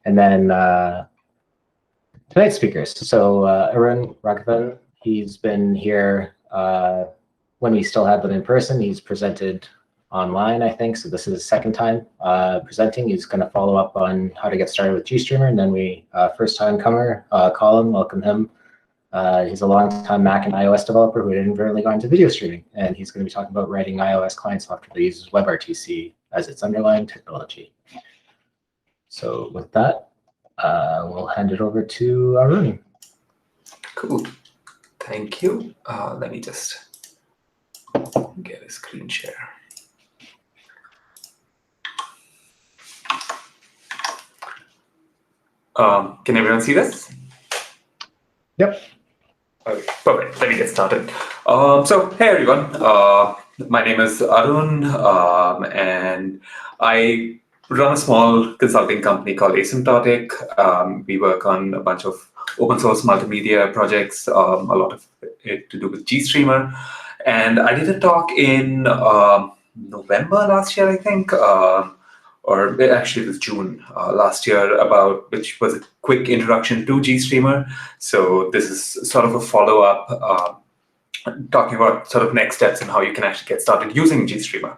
And then tonight's speakers. So Arun Raghavan, he's been here when we still had them in person. He's presented online, I think. So this is his second time presenting. He's going to follow up on how to get started with GStreamer. And then we first time comer, Colin, welcome him. He's a long-time Mac and iOS developer who had inadvertently gone into video streaming, and he's going to be talking about writing iOS client software that uses WebRTC as its underlying technology. So with that, we'll hand it over to Arun. Cool. Thank you. Let me just get a screen share. Can everyone see this? Yep. Okay, perfect. Let me get started. So, hey everyone. My name is Arun, and I run a small consulting company called Asymptotic. We work on a bunch of open source multimedia projects, a lot of it to do with GStreamer. And I did a talk in November last year, I think, or actually it was June last year, which was a quick introduction to GStreamer. So this is sort of a follow-up, talking about sort of next steps and how you can actually get started using GStreamer.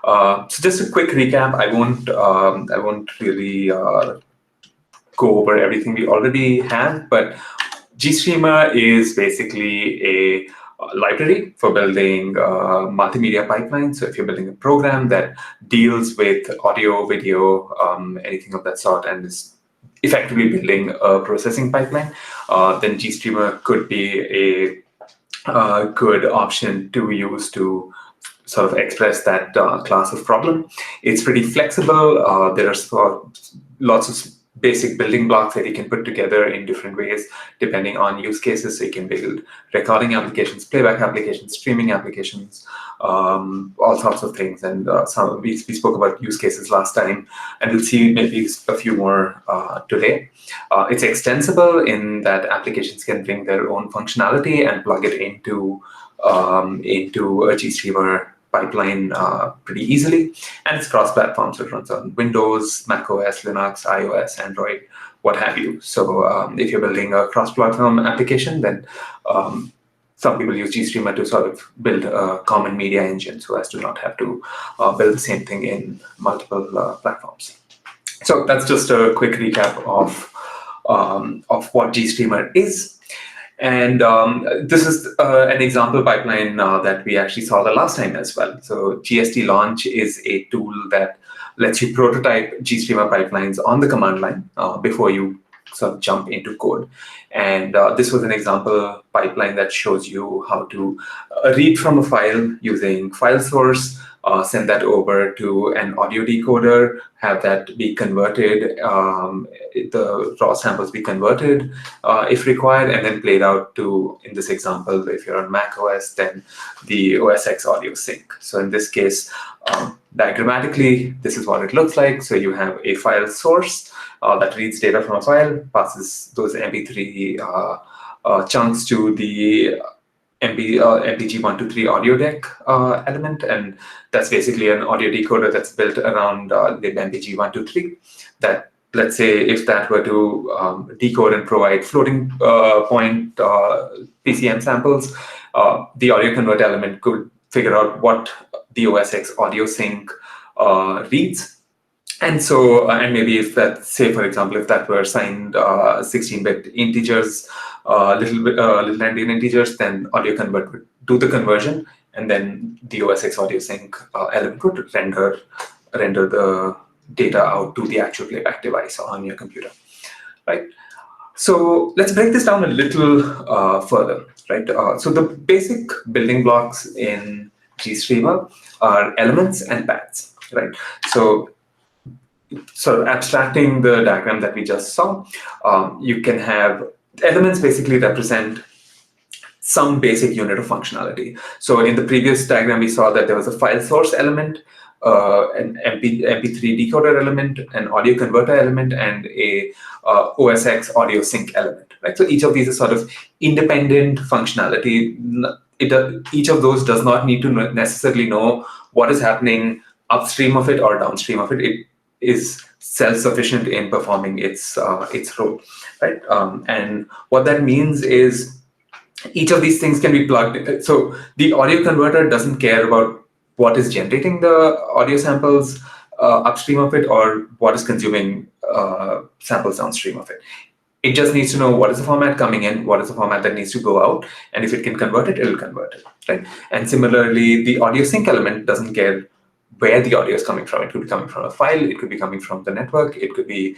So just a quick recap. I won't really go over everything we already have, but GStreamer is basically a library for building multimedia pipelines. So if you're building a program that deals with audio, video, anything of that sort, and is effectively building a processing pipeline, then GStreamer could be a good option to use to sort of express that class of problem. It's pretty flexible. There are lots of basic building blocks that you can put together in different ways, depending on use cases. So you can build recording applications, playback applications, streaming applications, all sorts of things. And we spoke about use cases last time, and we'll see maybe a few more today. It's extensible in that applications can bring their own functionality and plug it into a GStreamer pipeline pretty easily, and it's cross-platform, so it runs on Windows, Mac OS, Linux, iOS, Android, what have you. So if you're building a cross-platform application, then some people use GStreamer to sort of build a common media engine so as to not have to build the same thing in multiple platforms. So that's just a quick recap of what GStreamer is. And this is an example pipeline that we actually saw the last time as well. So GST Launch is a tool that lets you prototype GStreamer pipelines on the command line before you sort of jump into code. And this was an example pipeline that shows you how to read from a file using file source, send that over to an audio decoder, have that be converted, the raw samples be converted if required, and then played out to, in this example, if you're on Mac OS, then the OS X audio sync. So in this case, diagrammatically, this is what it looks like. So you have a file source that reads data from a file, passes those MP3 chunks to the MPG123 audio deck element, and that's basically an audio decoder that's built around the MPG123. That, let's say, if that were to decode and provide floating point PCM samples, the audio convert element could figure out what the OS X audio sync reads. And so, and maybe if that, say, for example, if that were signed 16-bit integers, little endian integers, then audio convert would do the conversion, and then the OS X audio sync element would render the data out to the actual playback device on your computer, right? So let's break this down a little further, right? So the basic building blocks in GStreamer are elements and paths, right? So sort of abstracting the diagram that we just saw, you can have elements basically represent some basic unit of functionality. So in the previous diagram, we saw that there was a file source element, an MP3 decoder element, an audio converter element, and a OS X audio sync element, right? So each of these is sort of independent functionality. Each of those does not need to necessarily know what is happening upstream of it or downstream of it. It is self-sufficient in performing its role, right? And what that means is each of these things can be plugged in. So the audio converter doesn't care about what is generating the audio samples upstream of it or what is consuming samples downstream of it. It just needs to know what is the format coming in, what is the format that needs to go out, and if it can convert it, it'll convert it, right? And similarly, the audio sync element doesn't care where the audio is coming from. It could be coming from a file, it could be coming from the network, it could be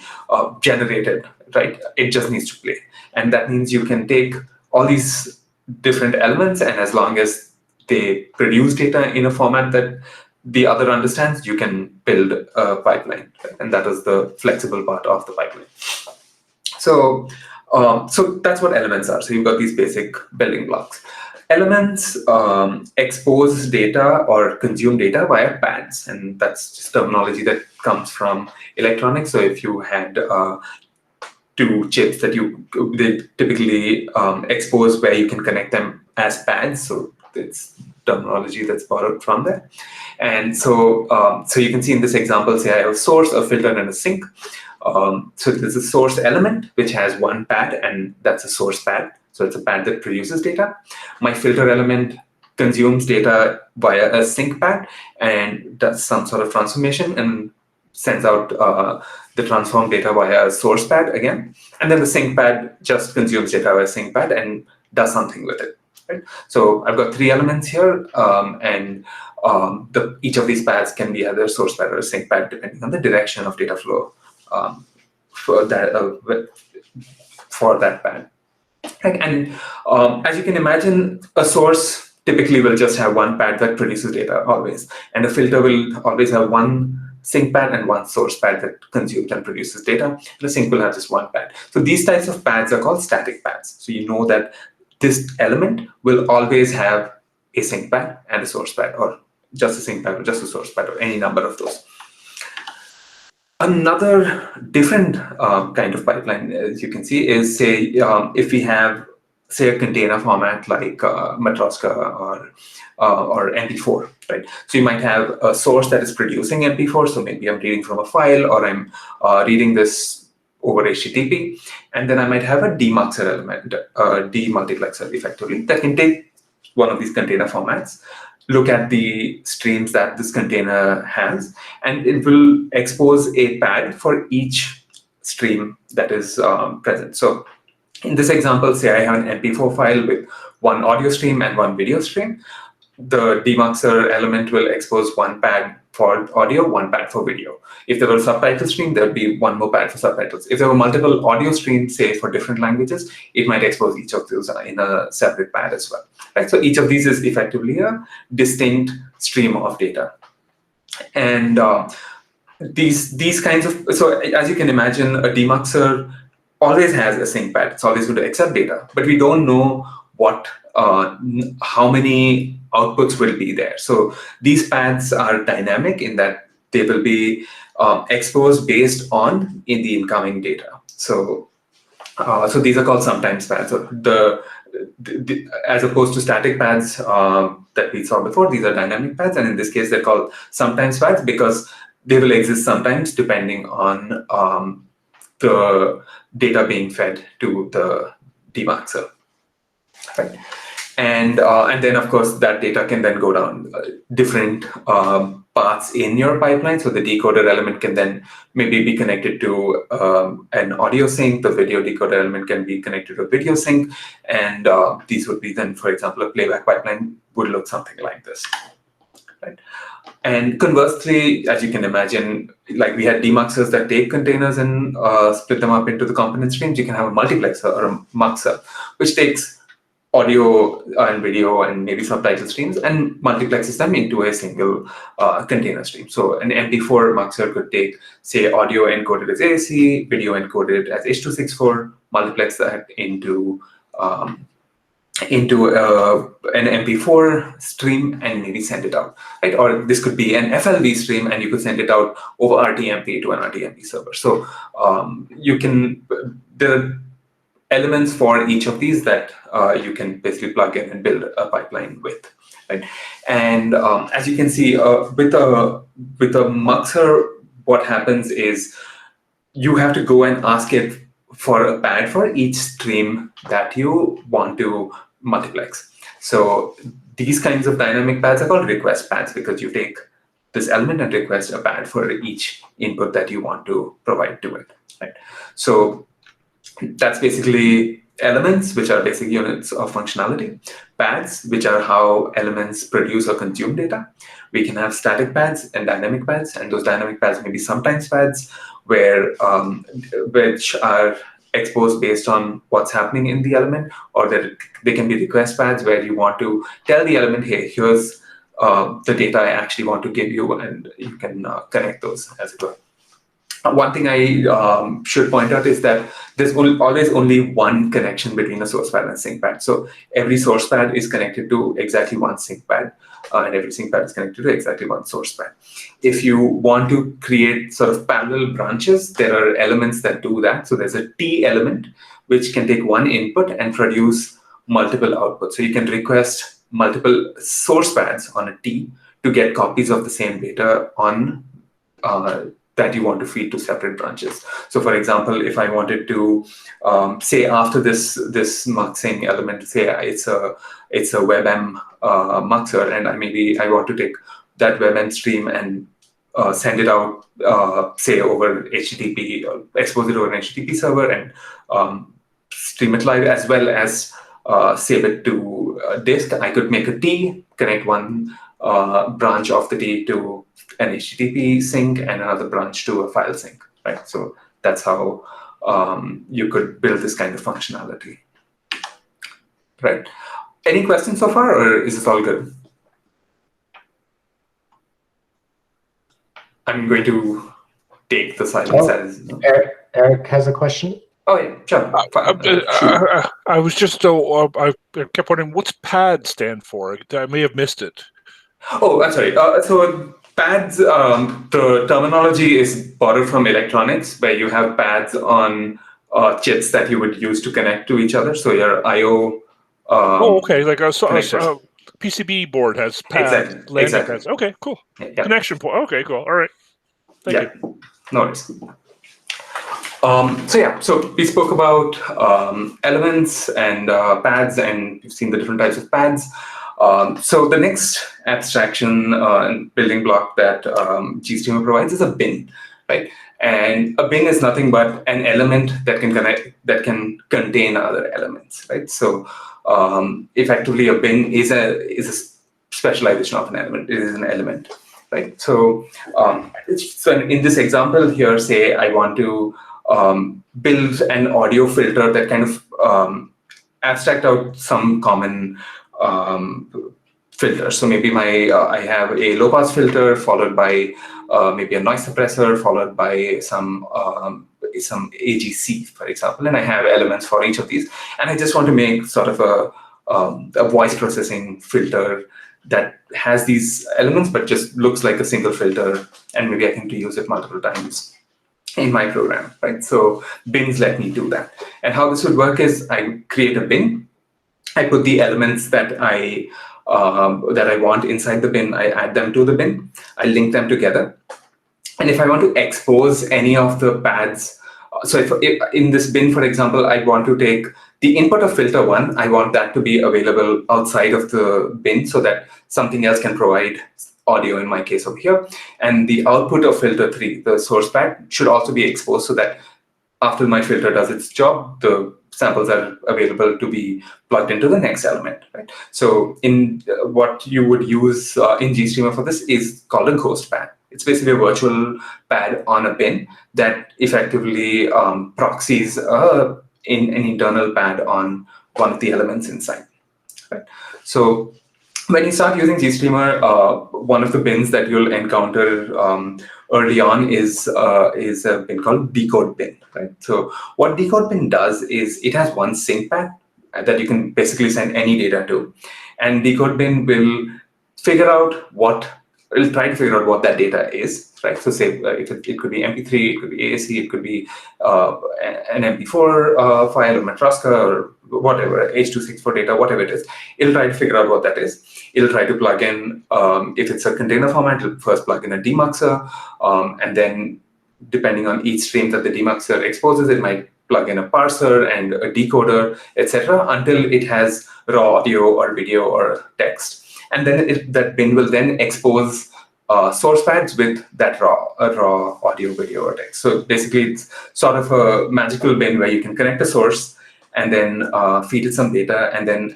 generated, right? It just needs to play. And that means you can take all these different elements, and as long as they produce data in a format that the other understands, you can build a pipeline, right? And that is the flexible part of the pipeline. So, so that's what elements are. So you've got these basic building blocks. Elements expose data or consume data via pads, and that's just terminology that comes from electronics. So if you had two chips that they typically expose where you can connect them as pads, so it's terminology that's borrowed from there. And so, so you can see in this example, say I have a source, a filter, and a sink. So there's a source element which has one pad, and that's a source pad. So it's a pad that produces data. My filter element consumes data via a sink pad and does some sort of transformation and sends out the transformed data via a source pad again. And then the sink pad just consumes data via sink pad and does something with it. Right? So I've got three elements here, and each of these pads can be either a source pad or a sink pad depending on the direction of data flow for that pad. And as you can imagine, a source typically will just have one pad that produces data always, and a filter will always have one sink pad and one source pad that consumes and produces data. And a sink will have just one pad. So these types of pads are called static pads. So you know that this element will always have a sink pad and a source pad, or just a sink pad or just a source pad, or any number of those. Another different kind of pipeline, as you can see, is say if we have, say, a container format like Matroska or MP4, right? So you might have a source that is producing MP4. So maybe I'm reading from a file, or I'm reading this over HTTP, and then I might have a demuxer element, a demultiplexer, effectively, that can take one of these container formats, look at the streams that this container has, and it will expose a pad for each stream that is present. So in this example, say I have an MP4 file with one audio stream and one video stream. The demuxer element will expose one pad for audio, one pad for video. If there were a subtitle stream, there would be one more pad for subtitles. If there were multiple audio streams, say for different languages, it might expose each of those in a separate pad as well. Right? So each of these is effectively a distinct stream of data. And these kinds of, so as you can imagine, a demuxer always has a sink pad. It's always going to accept data, but we don't know what, how many outputs will be there. So these pads are dynamic in that they will be exposed based on the incoming data. So, so these are called sometimes pads. So as opposed to static pads that we saw before, these are dynamic pads, and in this case they're called sometimes pads because they will exist sometimes depending on the data being fed to the demuxer. Right? And then, of course, that data can then go down different paths in your pipeline. So the decoder element can then maybe be connected to an audio sync. The video decoder element can be connected to a video sync. And these would be then, for example, a playback pipeline would look something like this. Right? And conversely, as you can imagine, like we had demuxers that take containers and split them up into the component streams. You can have a multiplexer or a muxer, which takes audio and video and maybe subtitle streams and multiplexes them into a single container stream. So an MP4 muxer could take, say, audio encoded as AAC, video encoded as H.264, multiplex that into an MP4 stream and maybe send it out, right? Or this could be an FLV stream and you could send it out over RTMP to an RTMP server. So you can, there are elements for each of these that you can basically plug in and build a pipeline with, right? And as you can see, with a muxer, what happens is you have to go and ask it for a pad for each stream that you want to multiplex. So these kinds of dynamic pads are called request pads because you take this element and request a pad for each input that you want to provide to it. Right? So that's basically elements, which are basic units of functionality. Pads, which are how elements produce or consume data. We can have static pads and dynamic pads, and those dynamic pads may be sometimes pads, which are exposed based on what's happening in the element, or that they can be request pads where you want to tell the element, hey, here's the data I actually want to give you, and you can connect those as it were. One thing I should point out is that there's always only one connection between a source pad and sync pad. So every source pad is connected to exactly one sync pad, and every sync pad is connected to exactly one source pad. If you want to create sort of parallel branches, there are elements that do that. So there's a T element, which can take one input and produce multiple outputs. So you can request multiple source pads on a T to get copies of the same data on that you want to feed to separate branches. So for example, if I wanted to say after this muxing element, say it's a WebM muxer, and I want to take that WebM stream and send it out, say over HTTP, expose it over an HTTP server, and stream it live, as well as save it to disk. I could make a T, connect one branch of the T to an HTTP sync and another branch to a file sync, right? So that's how you could build this kind of functionality, right? Any questions so far, or is this all good? I'm going to take the silence as... Eric has a question. Oh, yeah, sure. I was just, I kept wondering, what's PAD stand for? I may have missed it. Oh, I'm sorry. So pads, the terminology is borrowed from electronics, where you have pads on chips that you would use to connect to each other. So your I/O. Okay, like a PCB board has pads, landing pads. Okay, cool. Yeah. Connection point. Okay, cool. All right. Thank you. No worries. So we spoke about elements and pads, and you've seen the different types of pads. So the next abstraction and building block that GStreamer provides is a bin, right? And a bin is nothing but an element that can contain other elements, right? So effectively, a bin is a specialization of an element. It is an element, right? So so in this example here, say I want to build an audio filter that kind of abstract out some common filters. So maybe I have a low pass filter followed by maybe a noise suppressor followed by some AGC, for example, and I have elements for each of these. And I just want to make sort of a voice processing filter that has these elements but just looks like a single filter, and maybe I can reuse it multiple times in my program, right? So bins let me do that. And how this would work is I create a bin. I put the elements that I want inside the bin. I add them to the bin. I link them together. And if I want to expose any of the pads, so if in this bin, for example, I want to take the input of filter 1, I want that to be available outside of the bin so that something else can provide audio, in my case over here. And the output of filter 3, the source pad, should also be exposed so that after my filter does its job, the samples are available to be plugged into the next element, right? So in what you would use in GStreamer for this is called a ghost pad. It's basically a virtual pad on a bin that effectively proxies an internal pad on one of the elements inside, right? So when you start using GStreamer, one of the bins that you'll encounter early on is a bin called decode bin, right? So what decode bin does is it has one sync pad that you can basically send any data to, and decode bin will try to figure out what that data is, right? So say it could be MP3, it could be AAC, it could be an MP4 file or Matroska or whatever, H.264 data, whatever it is. It'll try to figure out what that is. It'll try to plug in, if it's a container format, it'll first plug in a demuxer, and then depending on each stream that the demuxer exposes, it might plug in a parser and a decoder, etc., until it has raw audio or video or text. And then that bin will then expose source pads with that raw audio, video, or text. So basically, it's sort of a magical bin where you can connect a source and then feed it some data, and then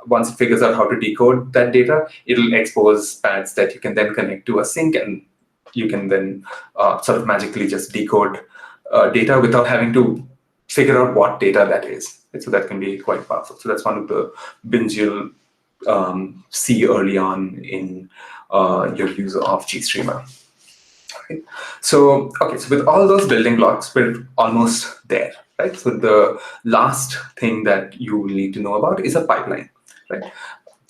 once it figures out how to decode that data, it'll expose pads that you can then connect to a sink, and you can then sort of magically just decode data without having to figure out what data that is. So that can be quite powerful. So that's one of the bins you'll see early on in your use of GStreamer. Right. So with all those building blocks, we're almost there, right? So the last thing that you will need to know about is a pipeline, right?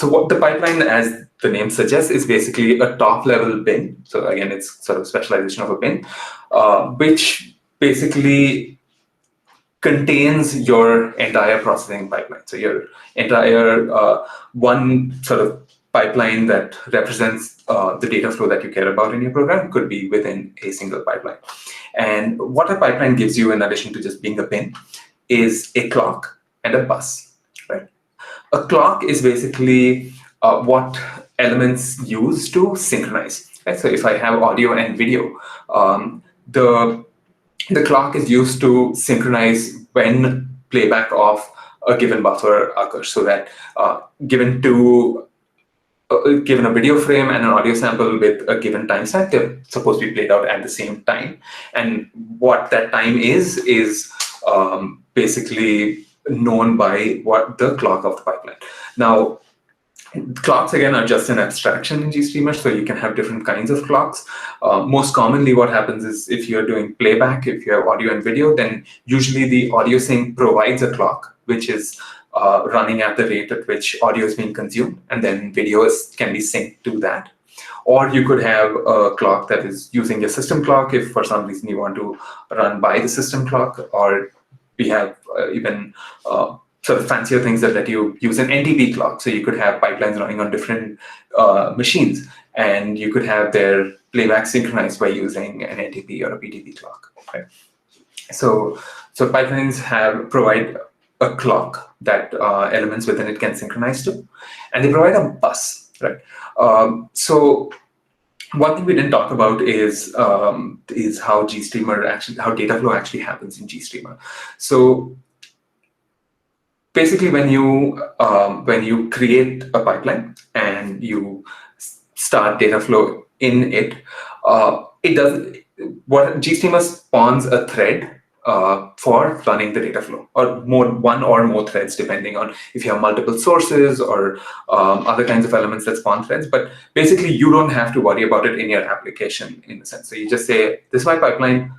So what the pipeline, as the name suggests, is basically a top-level bin. So again, it's sort of specialization of a bin, which basically contains your entire processing pipeline. So your entire one sort of pipeline that represents the data flow that you care about in your program could be within a single pipeline. And what a pipeline gives you, in addition to just being a bin, is a clock and a bus, right? A clock is basically what elements use to synchronize, right? So if I have audio and video, the clock is used to synchronize when playback of a given buffer occurs, so that given a video frame and an audio sample with a given timestamp, they're supposed to be played out at the same time. And what that time is basically known by what the clock of the pipeline. Now, clocks, again, are just an abstraction in GStreamer, so you can have different kinds of clocks. Most commonly, what happens is if you're doing playback, if you have audio and video, then usually the audio sync provides a clock, which is running at the rate at which audio is being consumed, and then video can be synced to that. Or you could have a clock that is using your system clock if for some reason you want to run by the system clock, or we have even sort of fancier things that let you use an NTP clock. So you could have pipelines running on different machines, and you could have their playback synchronized by using an NTP or a PTP clock. Right? So pipelines provide a clock that elements within it can synchronize to, and they provide a bus, right? So one thing we didn't talk about is how how data flow actually happens in GStreamer. So basically, when you create a pipeline and you start data flow in it, GStreamer spawns a thread for running the data flow, or one or more threads, depending on if you have multiple sources or other kinds of elements that spawn threads. But basically, you don't have to worry about it in your application, in a sense. So you just say, this is my pipeline,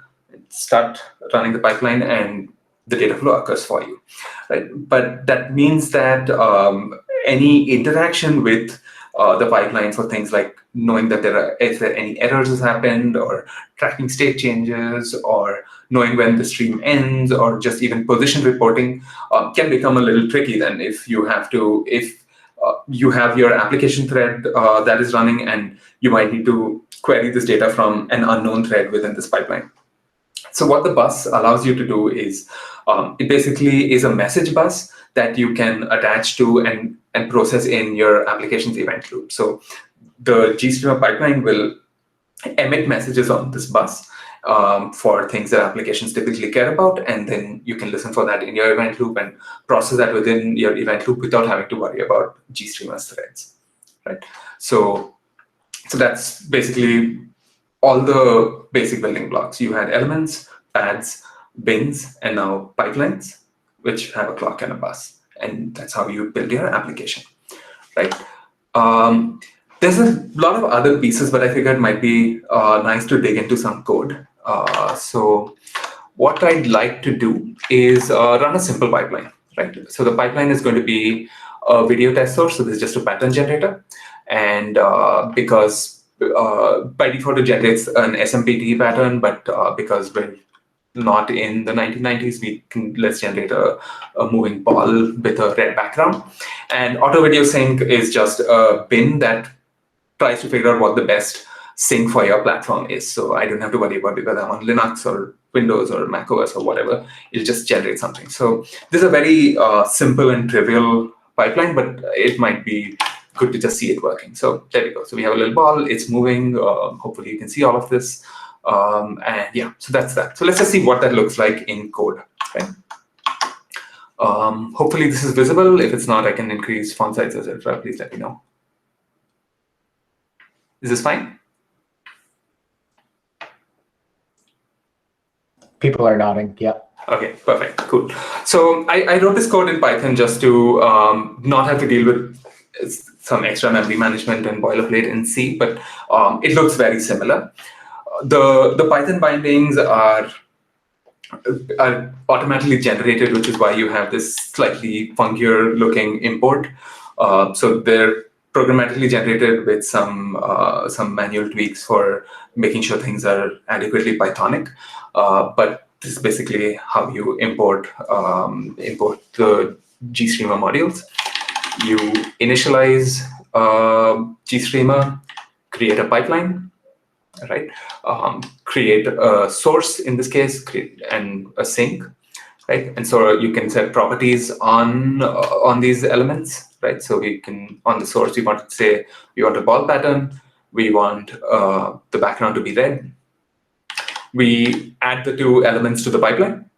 start running the pipeline, and the data flow occurs for you, right? But that means that any interaction with the pipeline for things like knowing that if there any errors has happened, or tracking state changes, or knowing when the stream ends, or just even position reporting can become a little tricky then if you have your application thread that is running, and you might need to query this data from an unknown thread within this pipeline. So what the bus allows you to do is, it basically is a message bus that you can attach to and process in your application's event loop. So the GStreamer pipeline will emit messages on this bus for things that applications typically care about, and then you can listen for that in your event loop and process that within your event loop without having to worry about GStreamer's threads, right? So that's basically all the basic building blocks. You had elements, pads, bins, and now pipelines, which have a clock and a bus. And that's how you build your application, right? There's a lot of other pieces, but I figured it might be nice to dig into some code. So what I'd like to do is run a simple pipeline, right? So the pipeline is going to be a video test source. So this is just a pattern generator. And because by default, it generates an SMPT pattern, but because we're not in the 1990s, let's generate a moving ball with a red background. And auto video sync is just a bin that tries to figure out what the best sync for your platform is. So I don't have to worry about it whether I'm on Linux or Windows or Mac OS or whatever. It'll just generate something. So this is a very simple and trivial pipeline, but it might be good to just see it working. So there we go. So we have a little ball. It's moving. Hopefully you can see all of this. And yeah, so that's that. So let's just see what that looks like in code. Okay. Hopefully this is visible. If it's not, I can increase font size, etc. Please let me know. Is this fine? People are nodding. Yeah. Okay, perfect, cool. So I wrote this code in Python just to not have to deal with some extra memory management and boilerplate in C, but it looks very similar. The Python bindings are automatically generated, which is why you have this slightly funkier looking import. So they're programmatically generated with some manual tweaks for making sure things are adequately Pythonic. But this is basically how you import the GStreamer modules. You initialize GStreamer, create a pipeline, right? Create a source in this case, and a sink, right? And so you can set properties on these elements, right? So we can, on the source, we want to say we want a ball pattern, we want the background to be red. We add the two elements to the pipeline.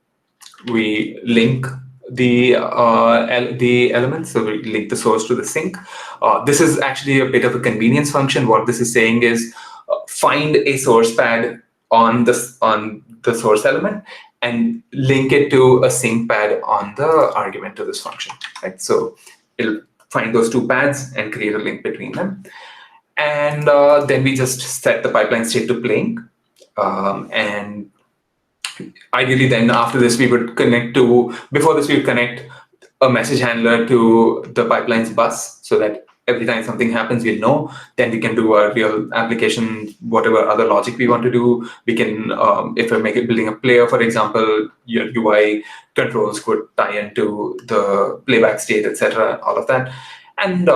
We link the elements, so we link the source to the sink. This is actually a bit of a convenience function. What this is saying is find a source pad on the source element and link it to a sink pad on the argument to this function. Right? So it'll find those two pads and create a link between them. And then we just set the pipeline state to playing. And ideally then after this we would connect to, before this we would connect a message handler to the pipeline's bus so that every time something happens we'll know. Then we can do a real application, whatever other logic we want to do. We can, if we're building a player, for example, your UI controls could tie into the playback state, etc., all of that. And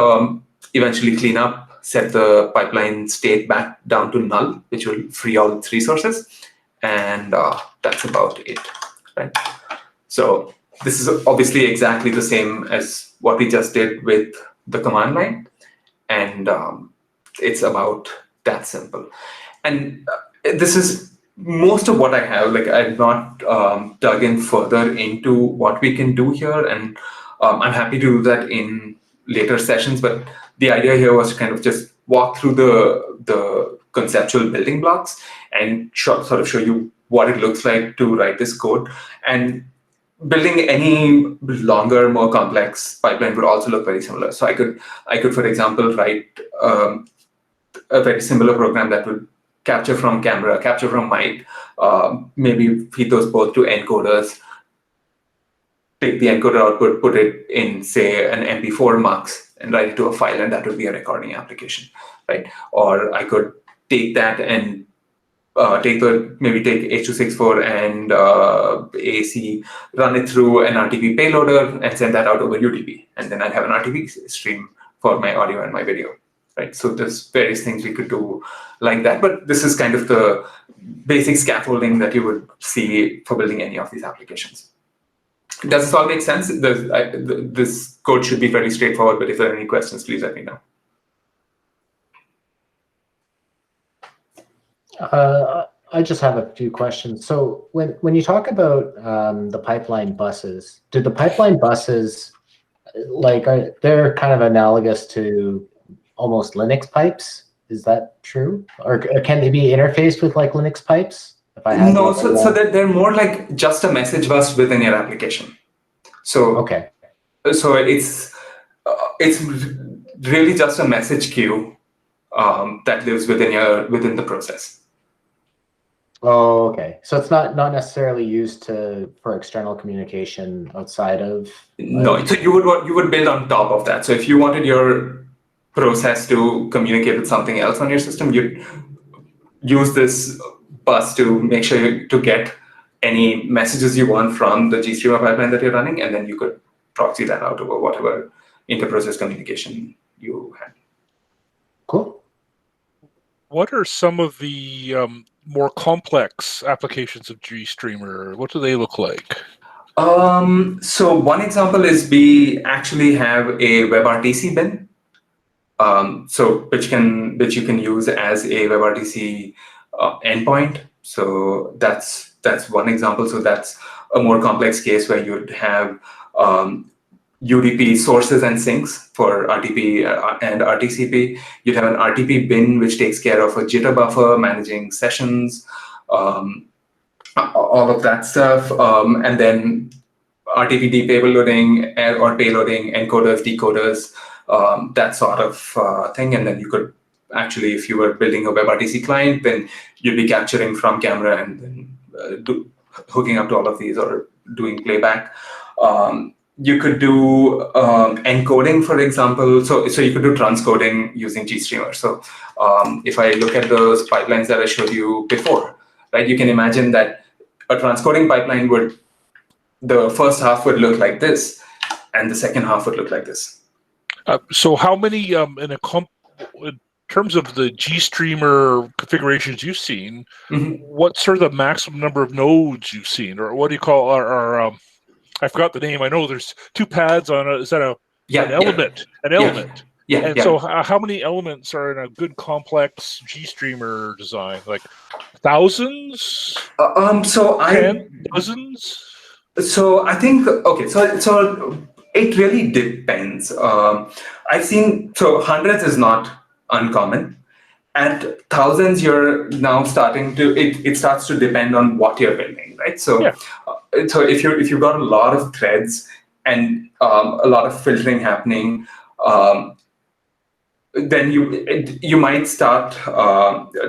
eventually clean up, set the pipeline state back down to null, which will free all its resources. And that's about it, right? So this is obviously exactly the same as what we just did with the command line. And it's about that simple. And this is most of what I have. Like I've not dug in further into what we can do here. And I'm happy to do that in later sessions. But the idea here was to kind of just walk through the conceptual building blocks and sort of show you what it looks like to write this code. And building any longer, more complex pipeline would also look very similar. So I could, for example, write a very similar program that would capture from camera, capture from mic, maybe feed those both to encoders, take the encoder output, put it in, say, an MP4 mux, and write it to a file, and that would be a recording application, right? Or I could take that and take H.264 and AAC, run it through an RTP payloader, and send that out over UDP, and then I'd have an RTP stream for my audio and my video, right? So there's various things we could do like that, but this is kind of the basic scaffolding that you would see for building any of these applications. Does this all make sense? This code should be very straightforward, but if there are any questions, please let me know. I just have a few questions. So when you talk about the pipeline buses, do the pipeline buses, they're kind of analogous to almost Linux pipes? Is that true? Or can they be interfaced with like Linux pipes? No, so they're more like just a message bus within your application. So okay. So it's really just a message queue that lives within the process. Oh, okay. So it's not necessarily used for external communication outside of. No, so you would build on top of that. So if you wanted your process to communicate with something else on your system, you'd use this bus to make sure to get any messages you want from the GStreamer pipeline that you're running, and then you could proxy that out over whatever inter-process communication you had. Cool. what are some of the more complex applications of GStreamer? What do they look like? So one example is we actually have a WebRTC bin, which you can use as a WebRTC endpoint. So that's one example. So that's a more complex case where you'd have UDP sources and sinks for RTP and RTCP. You'd have an RTP bin which takes care of a jitter buffer, managing sessions, all of that stuff, and then RTP payloading or payloading encoders, decoders, that sort of thing. And then you could actually, if you were building a WebRTC client, then you'd be capturing from camera and then hooking up to all of these or doing playback. You could do encoding, for example. So you could do transcoding using GStreamer. So if I look at those pipelines that I showed you before, right, you can imagine that a transcoding pipeline the first half would look like this, and the second half would look like this. So how many, in terms of the GStreamer configurations you've seen, what's sort of the maximum number of nodes you've seen, or what do you call, I forgot the name. I know there's 2 pads on is that an element? An element. Yeah. So how many elements are in a good complex GStreamer design? Like thousands? Dozens? So I think, okay, so it really depends. I've seen, so hundreds is not uncommon. At thousands, you're now starting to, it starts to depend on what you're building, right? So, so if you've got a lot of threads and a lot of filtering happening, then you might start,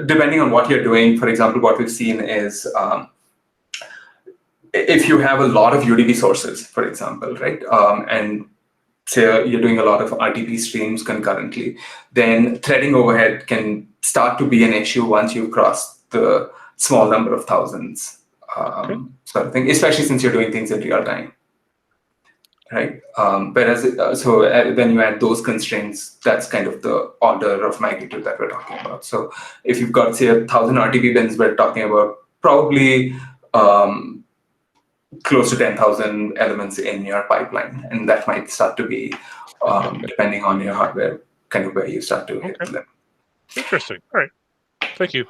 depending on what you're doing. For example, what we've seen is, if you have a lot of UDP sources, for example, right, and say you're doing a lot of RTP streams concurrently, then threading overhead can start to be an issue once you cross the small number of thousands, sort of thing, especially since you're doing things in real time, right? Whereas, when you add those constraints, that's kind of the order of magnitude that we're talking about. So if you've got, say, 1,000 RTP bins, we're talking about probably close to 10,000 elements in your pipeline, and that might start to be, depending on your hardware, kind of where you start to hit them. Interesting. All right. Thank you.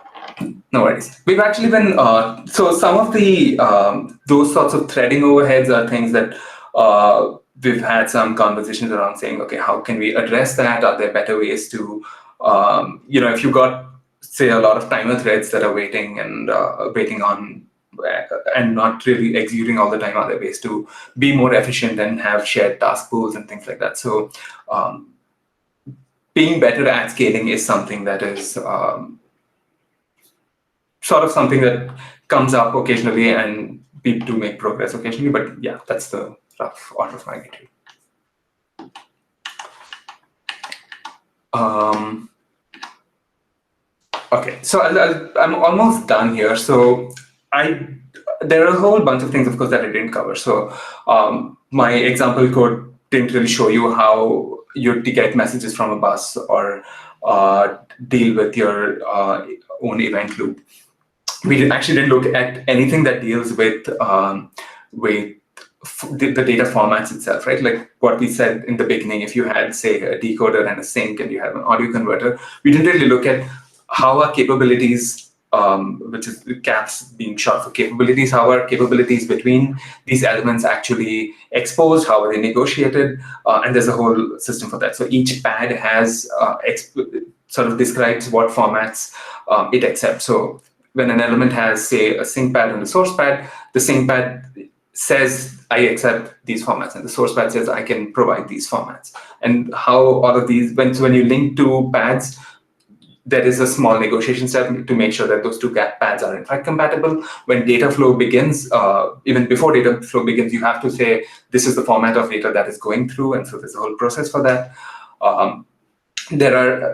No worries. We've actually been, so some of the, those sorts of threading overheads are things that we've had some conversations around saying, okay, how can we address that? Are there better ways to, if you've got, say, a lot of timer threads that are waiting and waiting on and not really executing all the time, are there ways to be more efficient and have shared task pools and things like that? So being better at scaling is something that is sort of something that comes up occasionally, and people do make progress occasionally, but yeah, that's the rough order of magnitude. Okay, so I'm almost done here. So there are a whole bunch of things, of course, that I didn't cover. So my example code didn't really show you how you get messages from a bus or deal with your own event loop. We actually didn't look at anything that deals with the data formats itself, right? Like what we said in the beginning, if you had, say, a decoder and a sync and you have an audio converter, we didn't really look at how our capabilities, which is caps being short for capabilities, how are capabilities between these elements actually exposed, how are they negotiated, and there's a whole system for that. So each pad has sort of describes what formats it accepts. So when an element has, say, a sync pad and a source pad, the sync pad says, I accept these formats, and the source pad says, I can provide these formats. And how all of these, when you link two pads, there is a small negotiation step to make sure that those two pads are in fact compatible. When data flow begins, even before data flow begins, you have to say, this is the format of data that is going through, and so there's a whole process for that.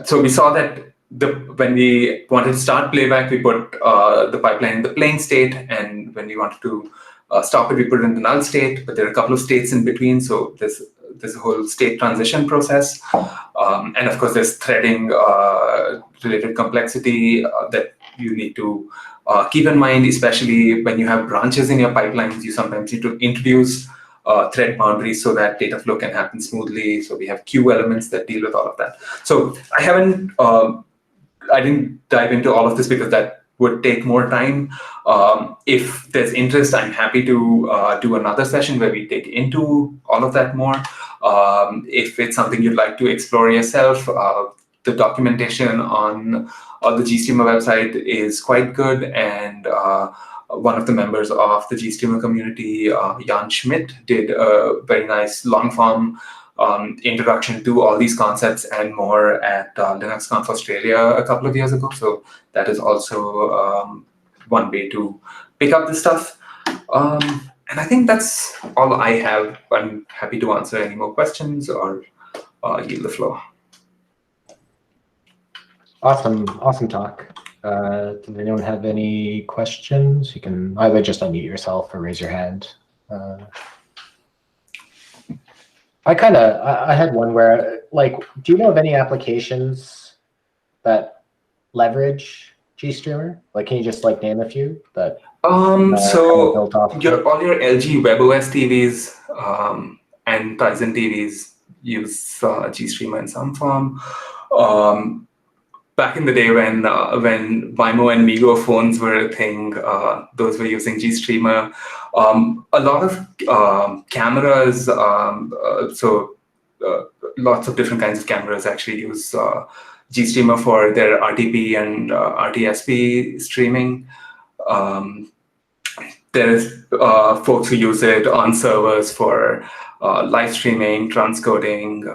So we saw that when we wanted to start playback, we put the pipeline in the plain state, and when we wanted to stop it, we put it in the null state, but there are a couple of states in between, so there's there's a whole state transition process. And of course, there's threading related complexity that you need to keep in mind, especially when you have branches in your pipelines. You sometimes need to introduce thread boundaries so that data flow can happen smoothly. So we have queue elements that deal with all of that. So I didn't dive into all of this because that would take more time. If there's interest, I'm happy to do another session where we dig into all of that more. If it's something you'd like to explore yourself, the documentation on the GStreamer website is quite good, and one of the members of the GStreamer community, Jan Schmidt, did a very nice long-form introduction to all these concepts and more at LinuxConf Australia a couple of years ago. So that is also one way to pick up this stuff. And I think that's all I have. I'm happy to answer any more questions or yield the floor. Awesome talk. Does anyone have any questions? You can either just unmute yourself or raise your hand. I had one where, like, do you know of any applications that leverage GStreamer? Like, can you just like name a few that? So built off all your LG WebOS TVs and Tizen TVs use GStreamer in some form. Back in the day when Waymo and Migo phones were a thing, those were using GStreamer. A lot of cameras, lots of different kinds of cameras actually use GStreamer for their RTP and RTSP streaming. There's folks who use it on servers for live streaming, transcoding,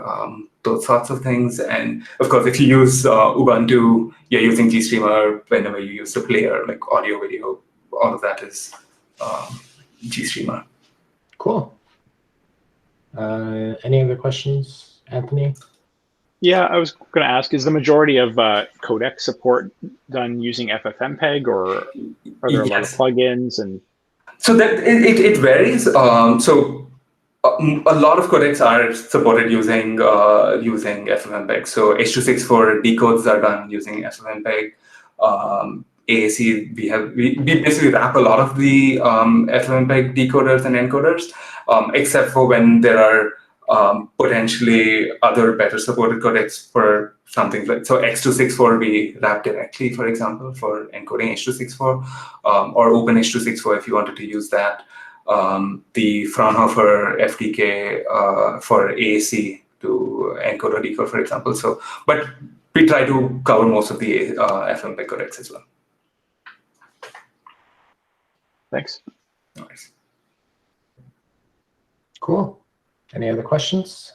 those sorts of things. And of course, if you use Ubuntu, you're using GStreamer whenever you use the player, like audio, video, all of that is GStreamer. Cool. Any other questions, Anthony? Yeah, I was going to ask, is the majority of codec support done using FFmpeg, or are there a lot of plugins? And so that it varies. A lot of codecs are supported using FFmpeg. So H.264 decodes are done using FFmpeg. AAC, we basically wrap a lot of the FFmpeg decoders and encoders, except for when there are potentially other better supported codecs for something like, so X.264 we wrap directly, for example, for encoding H.264, or Open H.264 if you wanted to use that. The Fraunhofer FDK for AAC to encode or decode, for example. So, but we try to cover most of the FFmpeg codecs as well. Thanks. No worries. Cool. Any other questions?